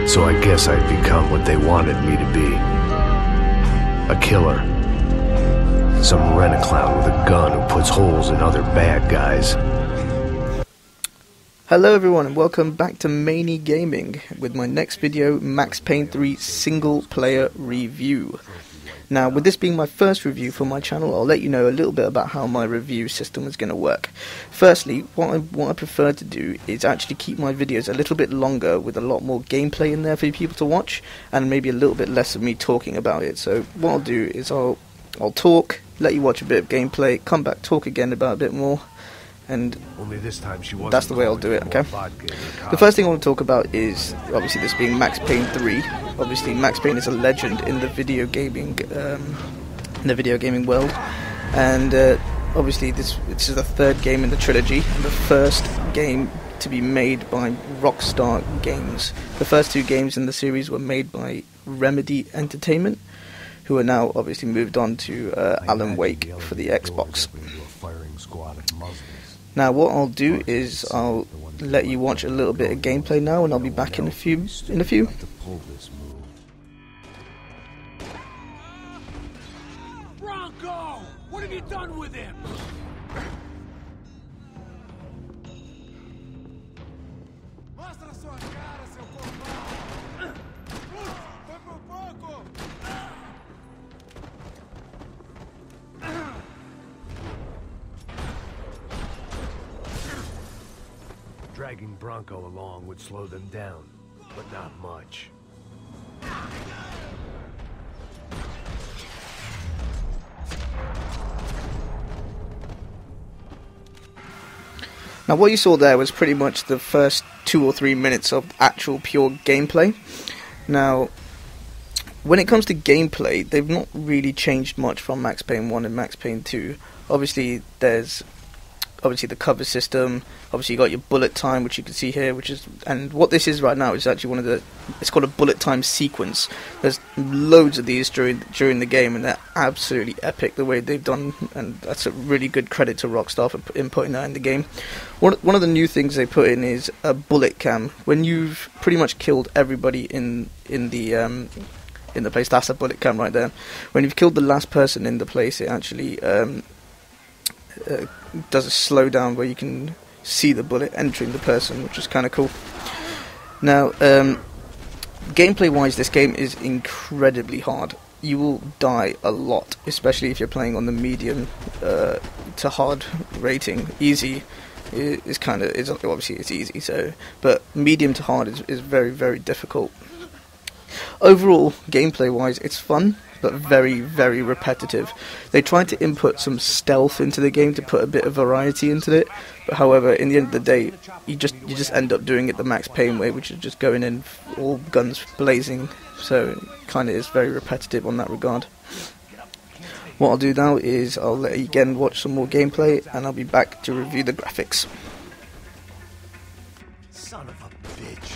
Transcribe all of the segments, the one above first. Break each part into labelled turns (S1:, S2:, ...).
S1: So I guess I'd become what they wanted me to be. A killer. Some rent-a-clown with a gun who puts holes in other bad guys.
S2: Hello everyone and welcome back to Payne Gaming with my next video, Max Payne 3 single player review. Now, with this being my first review for my channel, I'll let you know a little bit about how my review system is going to work. Firstly, what I prefer to do is actually keep my videos a little bit longer with a lot more gameplay in there for people to watch, and maybe a little bit less of me talking about it. So what I'll do is I'll talk, let you watch a bit of gameplay, come back, talk again about a bit more, and
S1: only this time she
S2: that's the way I'll do it, okay? The first thing I want to talk about is, obviously, this being Max Payne 3. Obviously, Max Payne is a legend in the video gaming world, and obviously this is the third game in the trilogy, and the first game to be made by Rockstar Games. The first two games in the series were made by Remedy Entertainment, who are now obviously moved on to Alan Wake for the Xbox. Now what I'll do is I'll let you watch a little bit of gameplay now, and I'll be back in a few.
S3: Bronco, what have you done with him?
S1: Dragging Bronco along would slow them down, but not much.
S2: Now what you saw there was pretty much the first 2 or 3 minutes of actual pure gameplay. Now, when it comes to gameplay, they've not really changed much from Max Payne 1 and Max Payne 2. Obviously, there's the cover system. Obviously, you got your bullet time, which you can see here, and what this is right now is actually it's called a bullet time sequence. There's loads of these during the game, and they're absolutely epic the way they've done, and that's a really good credit to Rockstar for putting that in the game. One of the new things they put in is a bullet cam. When you've pretty much killed everybody in the place, that's a bullet cam right there. When you've killed the last person in the place, it actually does a slowdown where you can see the bullet entering the person, which is kind of cool. Now, gameplay wise, this game is incredibly hard. You will die a lot, especially if you're playing on the medium to hard rating. Easy is obviously it's easy, but medium to hard is very, very difficult. Overall, gameplay wise, it's fun, but very, very repetitive. They tried to input some stealth into the game to put a bit of variety into it, but however, in the end of the day, you just end up doing it the Max Payne way, which is just going in all guns blazing. So it kind of is very repetitive on that regard. What I'll do now is I'll let you again watch some more gameplay, and I'll be back to review the graphics.
S1: Son of a bitch.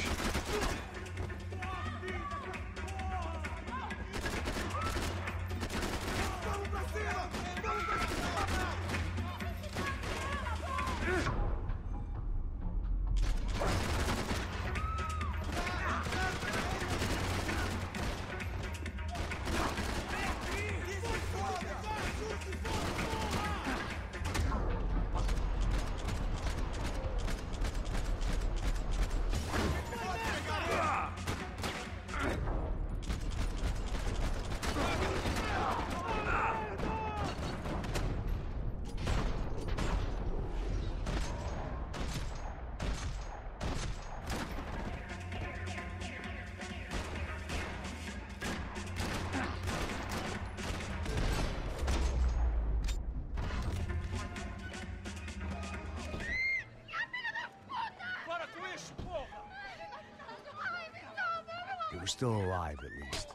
S1: We're still alive, at least.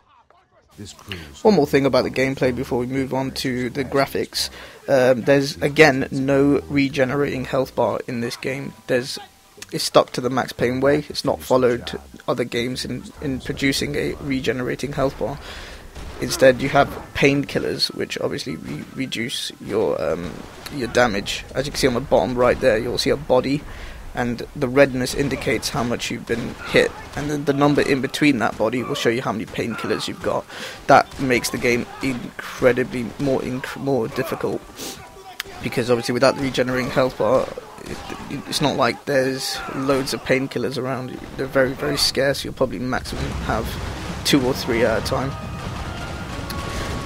S1: This cruise.
S2: One more thing about the gameplay before we move on to the graphics. There's, again, no regenerating health bar in this game. It's stuck to the Max Payne way. It's not followed other games in producing a regenerating health bar. Instead, you have painkillers, which obviously reduce your damage. As you can see on the bottom right there, you'll see a body, and the redness indicates how much you've been hit, and then the number in between that body will show you how many painkillers you've got. That makes the game incredibly more difficult, because obviously without the regenerating health bar, it's not like there's loads of painkillers around. They're very, very scarce. You'll probably maximum have 2 or 3 at a time.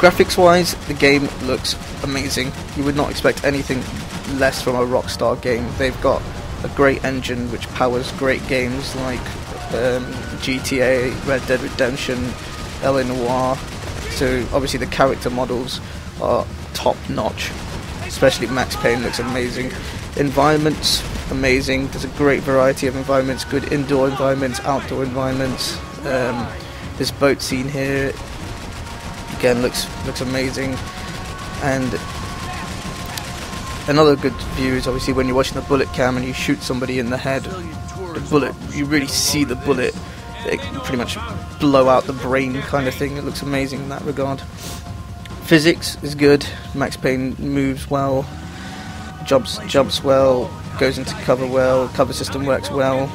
S2: Graphics wise, the game looks amazing. You would not expect anything less from a Rockstar game. They've got a great engine which powers great games like GTA, Red Dead Redemption, LA Noire. So obviously the character models are top notch, especially Max Payne looks amazing. Environments, amazing. There's a great variety of environments, good indoor environments, outdoor environments. This boat scene here again looks amazing. And another good view is obviously when you're watching the bullet cam and you shoot somebody in the head, the bullet, you really see the bullet, it pretty much blow out the brain kind of thing. It looks amazing in that regard. Physics is good. Max Payne moves well, jumps well, goes into cover well, cover system works well.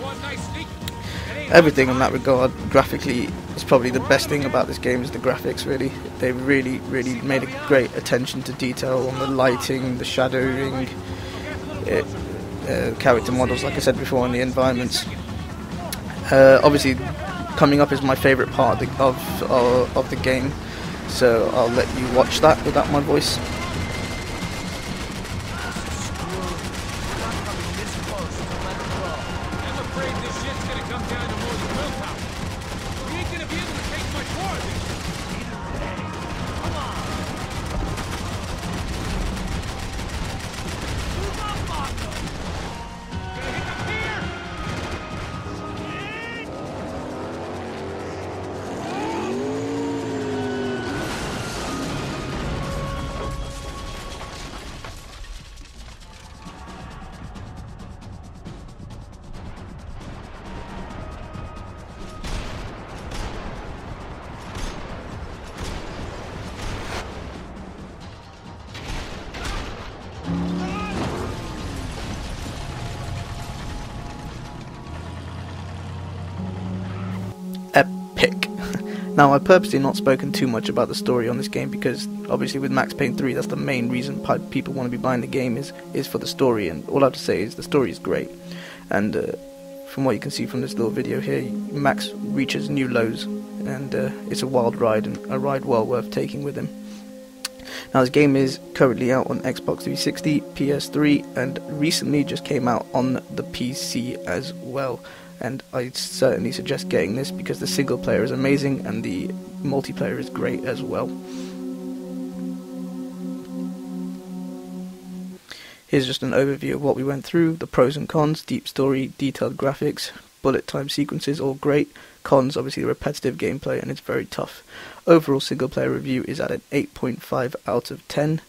S2: Everything in that regard, graphically, is probably the best thing about this game is the graphics, really. They really made a great attention to detail on the lighting, the shadowing, character models, like I said before, and the environments. Obviously, coming up is my favourite part of the game, so I'll let you watch that without my voice. Epic. Now, I've purposely not spoken too much about the story on this game because obviously with Max Payne 3 that's the main reason people want to be buying the game is for the story, and all I have to say is the story is great, and from what you can see from this little video here, Max reaches new lows, and it's a wild ride, and a ride well worth taking with him. Now, this game is currently out on Xbox 360, PS3, and recently just came out on the PC as well. And I certainly suggest getting this because the single player is amazing and the multiplayer is great as well. Here's just an overview of what we went through, the pros and cons, deep story, detailed graphics, bullet time sequences, all great. Cons, obviously the repetitive gameplay, and it's very tough. Overall single player review is at an 8.5 out of 10.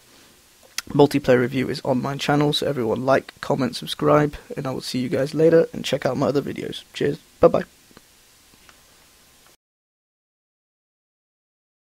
S2: Multiplayer review is on my channel, so everyone like, comment, subscribe, and I will see you guys later, and check out my other videos. Cheers, bye bye.